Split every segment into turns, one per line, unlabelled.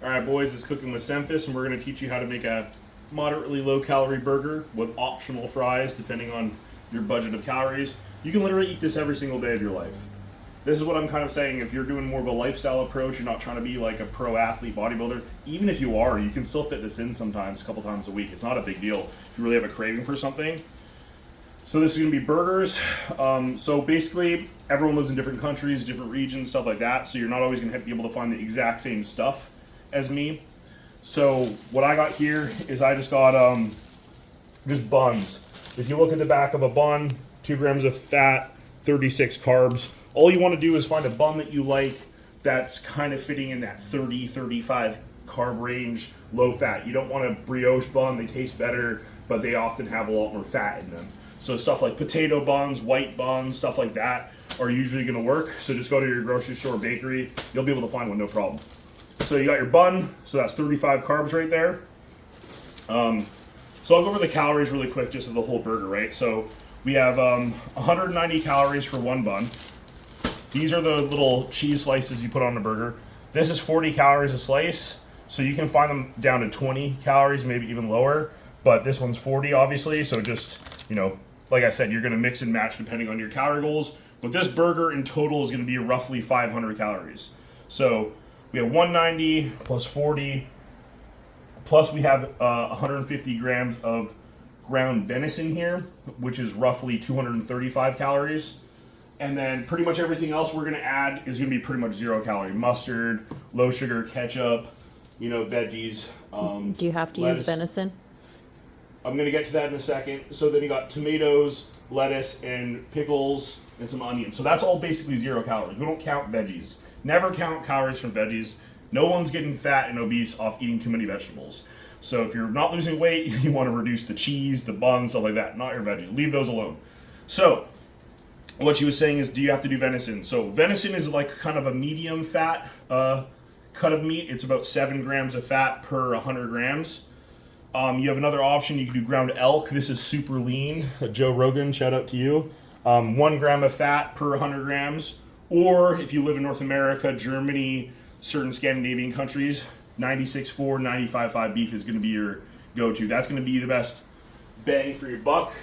Alright boys, it's Cooking with Semphis, and we're going to teach you how to make a moderately low calorie burger with optional fries depending on your budget of calories. You can literally eat this every single day of your life. This is what I'm kind of saying, if you're doing more of a lifestyle approach, you're not trying to be like a pro athlete bodybuilder, even if you are, you can still fit this in sometimes, a couple times a week. It's not a big deal if you really have a craving for something. So this is going to be burgers. So basically, everyone lives in different countries, different regions, stuff like that, so you're not always going to be able to find the exact same stuff as me. So what I got here is I just got just buns. If you look at the back of a bun, 2 grams of fat, 36 carbs. All you want to do is find a bun that you like that's kind of fitting in that 30, 35 carb range, low fat. You don't want a brioche bun, they taste better, but they often have a lot more fat in them. So stuff like potato buns, white buns, stuff like that are usually going to work. So just go to your grocery store, bakery, you'll be able to find one, no problem. So you got your bun, so that's 35 carbs right there. So I'll go over the calories really quick, just of the whole burger, right? So we have 190 calories for one bun. These are the little cheese slices you put on the burger. This is 40 calories a slice, so you can find them down to 20 calories, maybe even lower. But this one's 40, obviously, so just, you know, like I said, you're gonna mix and match depending on your calorie goals. But this burger in total is gonna be roughly 500 calories. So we have 190 plus 40, plus we have 150 grams of ground venison here, which is roughly 235 calories. And then pretty much everything else we're going to add is going to be pretty much 0 calorie. Mustard, low sugar, ketchup, you know, veggies.
Do you have to
lettuce.
use venison?
I'm going to get to that in a second. So then you got tomatoes, lettuce, and pickles, and some onions. So that's all basically 0 calories. We don't count veggies. Never count calories from veggies. No one's getting fat and obese off eating too many vegetables. So if you're not losing weight, you want to reduce the cheese, the buns, stuff like that. Not your veggies. Leave those alone. So what she was saying is, do you have to do venison? So venison is like kind of a medium fat cut of meat. It's about 7 grams of fat per 100 grams. You have another option. You can do ground elk. This is super lean. Joe Rogan, shout out to you. 1 gram of fat per 100 grams. Or if you live in North America, Germany, certain Scandinavian countries, 96.4, 95.5 beef is going to be your go-to. That's going to be the best bang for your buck.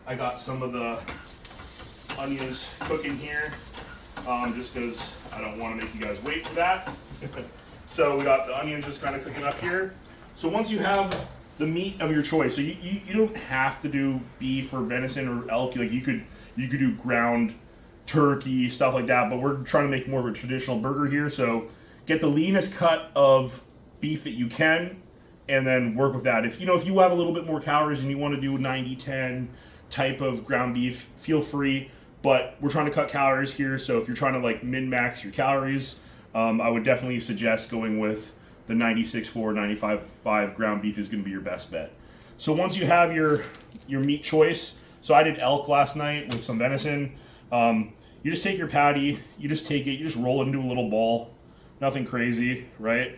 I got some of the onions cooking here, just because I don't want to make you guys wait for that. So we got the onions just kind of cooking up here. So once you have the meat of your choice, so you don't have to do beef or venison or elk. Like you could do ground turkey, stuff like that, but we're trying to make more of a traditional burger here. So get the leanest cut of beef that you can, and then work with that. If you have a little bit more calories and you want to do 90-10 type of ground beef, feel free. But we're trying to cut calories here, so if you're trying to like min-max your calories, I would definitely suggest going with the 96.4, 95.5 ground beef is going to be your best bet. So once you have your meat choice, so I did elk last night with some venison. You just take your patty, you just roll it into a little ball. Nothing crazy, right?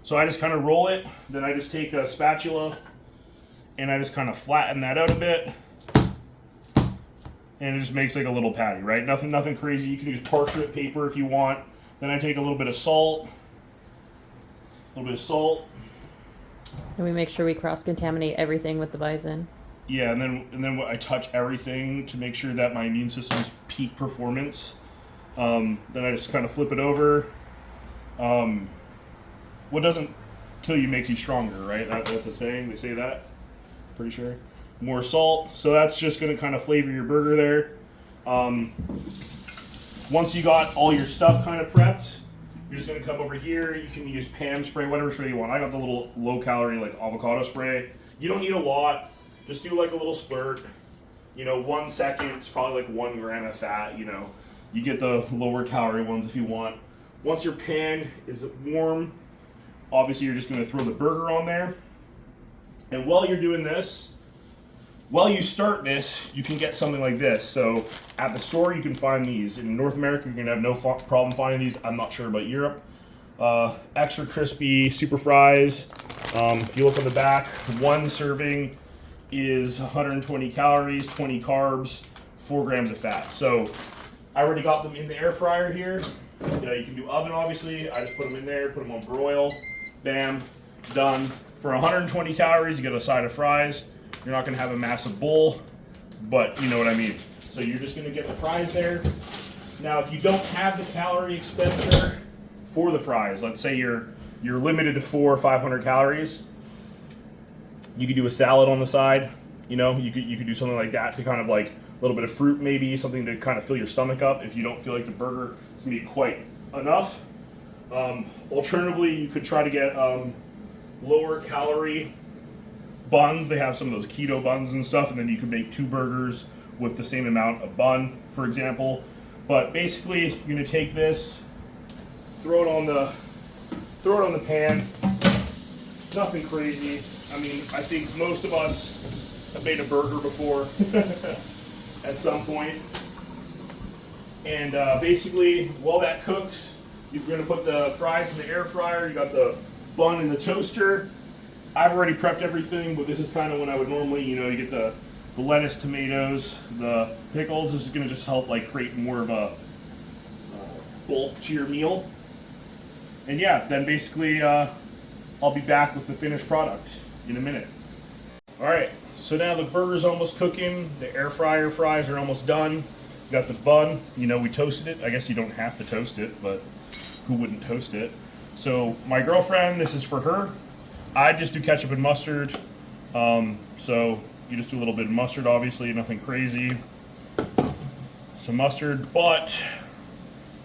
So I just kind of roll it, then I just take a spatula and I just kind of flatten that out a bit. And it just makes like a little patty, right? Nothing crazy. You can use parchment paper if you want. Then I take a little bit of salt. And
we make sure we cross-contaminate everything with the bison.
Yeah, and then I touch everything to make sure that my immune system's peak performance. Then I just kind of flip it over. What doesn't kill you makes you stronger, right? That's a saying. They say that. Pretty sure. More salt. So that's just going to kind of flavor your burger there. Once you got all your stuff kind of prepped, you're just going to come over here. You can use Pam spray, whatever spray you want. I got the little low-calorie like avocado spray. You don't need a lot. Just do like a little splurt. 1 second. It's probably like 1 gram of fat. You get the lower calorie ones if you want. Once your pan is warm, obviously you're just going to throw the burger on there. And while you're doing this, while you start this, you can get something like this. So at the store, you can find these. In North America, you're going to have no problem finding these. I'm not sure about Europe. Extra crispy super fries. If you look on the back, 1 serving is 120 calories, 20 carbs, 4 grams of fat. So I already got them in the air fryer here. You know, you can do oven, obviously. I just put them in there, put them on broil. Bam, done. For 120 calories, you get a side of fries. You're not going to have a massive bowl, but you know what I mean. So you're just going to get the fries there. Now, if you don't have the calorie expenditure for the fries, let's say you're limited to 400 or 500 calories, you could do a salad on the side. You know, you could do something like that to kind of like a little bit of fruit, maybe something to kind of fill your stomach up if you don't feel like the burger is going to be quite enough. Alternatively, you could try to get lower calorie buns. They have some of those keto buns and stuff, and then you can make 2 burgers with the same amount of bun, for example. But basically, you're gonna take this, throw it on the pan. Nothing crazy. I mean, I think most of us have made a burger before at some point. And basically, while that cooks, you're gonna put the fries in the air fryer. You got the bun in the toaster. I've already prepped everything, but this is kind of when I would normally, you know, you get the lettuce, tomatoes, the pickles. This is going to just help like create more of a bulk to your meal. And yeah, then basically I'll be back with the finished product in a minute. All right, so now the burger's almost cooking. The air fryer fries are almost done. You got the bun. You know, we toasted it. I guess you don't have to toast it, but who wouldn't toast it? So my girlfriend, this is for her. I just do ketchup and mustard. So you just do a little bit of mustard, obviously, nothing crazy. Some mustard, but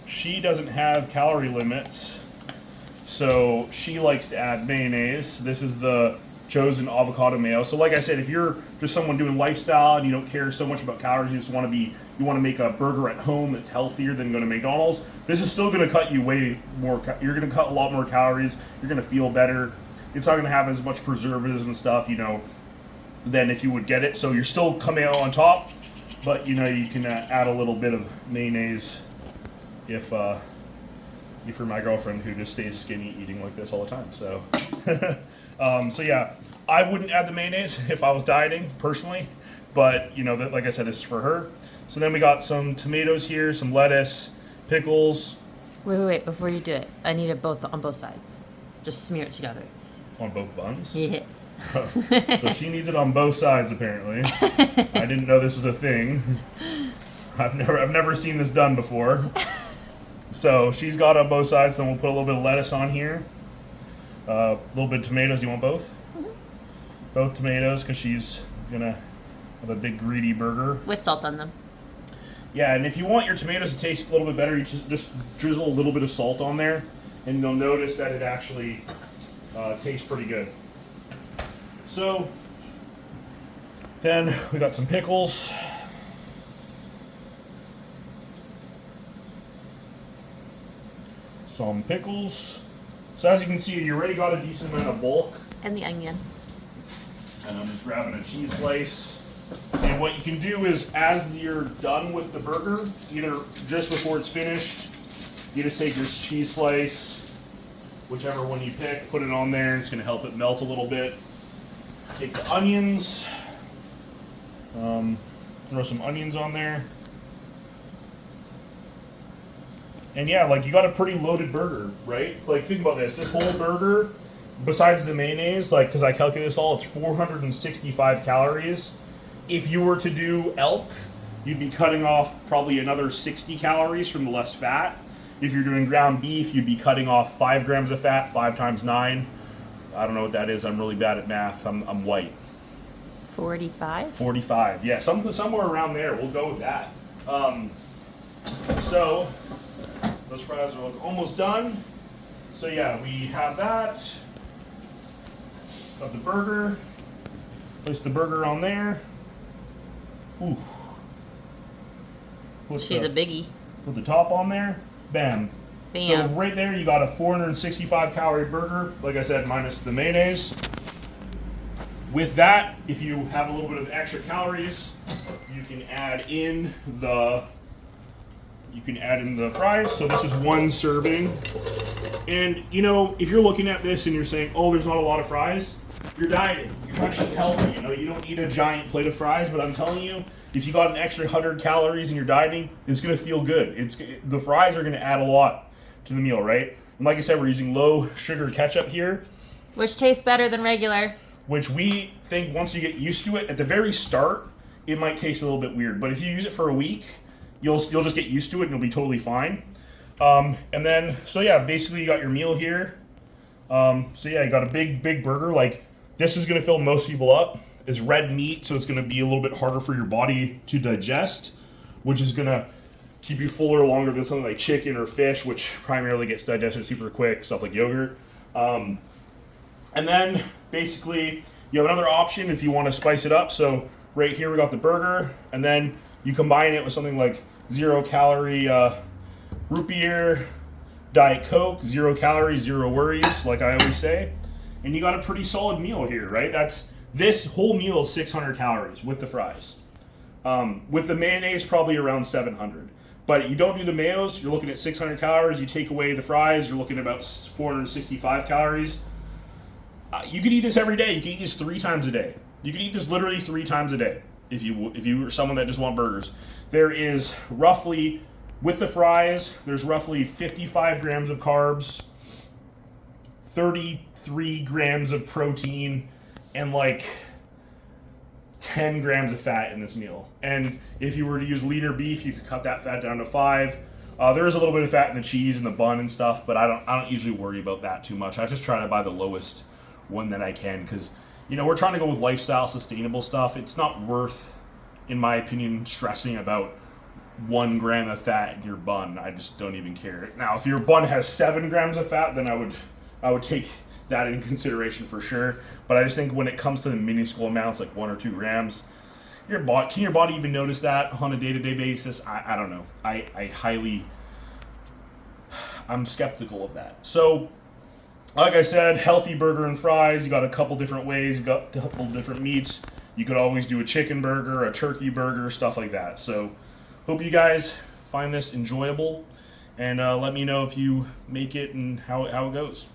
she doesn't have calorie limits, so she likes to add mayonnaise. This is the Chosen avocado mayo. So like I said, if you're just someone doing lifestyle and you don't care so much about calories, you just want to make a burger at home that's healthier than going to McDonald's, this is still going to cut you way more. You're going to cut a lot more calories. You're going to feel better. It's not going to have as much preservatives and stuff, you know, than if you would get it. So you're still coming out on top, but you know, you can add a little bit of mayonnaise if you're my girlfriend who just stays skinny eating like this all the time. So so yeah, I wouldn't add the mayonnaise if I was dieting personally, but you know, like I said, this is for her. So then we got some tomatoes here, some lettuce, pickles.
Wait, before you do it, I need it both on both sides. Just smear it together.
On both buns?
Yeah.
So she needs it on both sides, apparently. I didn't know this was a thing. I've never seen this done before. So she's got it on both sides. Then we'll put a little bit of lettuce on here. A little bit of tomatoes. You want both? Mm-hmm. Both tomatoes, because she's gonna have a big greedy burger.
With salt on them.
Yeah, and if you want your tomatoes to taste a little bit better, you just drizzle a little bit of salt on there, and you'll notice that it actually tastes pretty good. So then we got some pickles. Some pickles. So as you can see, you already got a decent amount of bulk.
And the onion.
And I'm just grabbing a cheese slice. And what you can do is, as you're done with the burger, either just before it's finished, you just take your cheese slice, whichever one you pick, put it on there. It's going to help it melt a little bit. Take the onions, throw some onions on there. And yeah, like, you got a pretty loaded burger, right? Like, think about this. This whole burger, besides the mayonnaise, like, because I calculated this all, it's 465 calories. If you were to do elk, you'd be cutting off probably another 60 calories from the less fat. If you're doing ground beef, you'd be cutting off 5 grams of fat, 5 times 9. I don't know what that is. I'm really bad at math. I'm white.
45?
45. Yeah, somewhere around there. We'll go with that. So those fries are almost done. So yeah, we have that. Got the burger. Place the burger on there. Ooh.
She's a biggie.
Put the top on there. Bam.
Bam.
So right there, you got a 465 calorie burger. Like I said, minus the mayonnaise. With that, if you have a little bit of extra calories, you can add in the fries. So this is 1 serving. And you know, if you're looking at this and you're saying, "Oh, there's not a lot of fries," you're dieting. You're trying to eat healthy. You know, you don't need a giant plate of fries. But I'm telling you, if you got an extra 100 calories and you're dieting, it's gonna feel good. The fries are gonna add a lot. to the meal, right? And like I said, we're using low sugar ketchup here,
Which tastes better than regular.
which we think once you get used to it, at the very start, it might taste a little bit weird. But if you use it for a week, you'll just get used to it and you'll be totally fine. And then, so yeah, basically you got your meal here. So yeah, you got a big burger. Like, this is going to fill most people up. It's red meat, so it's going to be a little bit harder for your body to digest, which is going to keep you fuller longer than something like chicken or fish, which primarily gets digested super quick, stuff like yogurt. And then basically you have another option if you want to spice it up. So right here we got the burger, and then you combine it with something like 0 calorie root beer, Diet Coke, 0 calories, 0 worries, like I always say. And you got a pretty solid meal here, right? This whole meal is 600 calories with the fries. With the mayonnaise, probably around 700. But you don't do the mayos, you're looking at 600 calories. You take away the fries, you're looking at about 465 calories. You could eat this every day. You can eat this 3 times a day. You can eat this literally 3 times a day if you are someone that just want burgers. There is roughly, with the fries, there's roughly 55 grams of carbs, 33 grams of protein, and like 10 grams of fat in this meal. And if you were to use leaner beef, you could cut that fat down to 5. There is a little bit of fat in the cheese and the bun and stuff, but I don't usually worry about that too much. I just try to buy the lowest one that I can, because we're trying to go with lifestyle sustainable stuff. It's not worth, in my opinion, stressing about 1 gram of fat in your bun. I just don't even care. Now, if your bun has 7 grams of fat, then I would take that into consideration for sure. But I just think when it comes to the minuscule amounts, like 1 or 2 grams, can your body even notice that on a day-to-day basis? I don't know. I'm skeptical of that. So, like I said, healthy burger and fries. You got a couple different ways. You got a couple different meats. You could always do a chicken burger, a turkey burger, stuff like that. So, hope you guys find this enjoyable, and let me know if you make it and how it goes.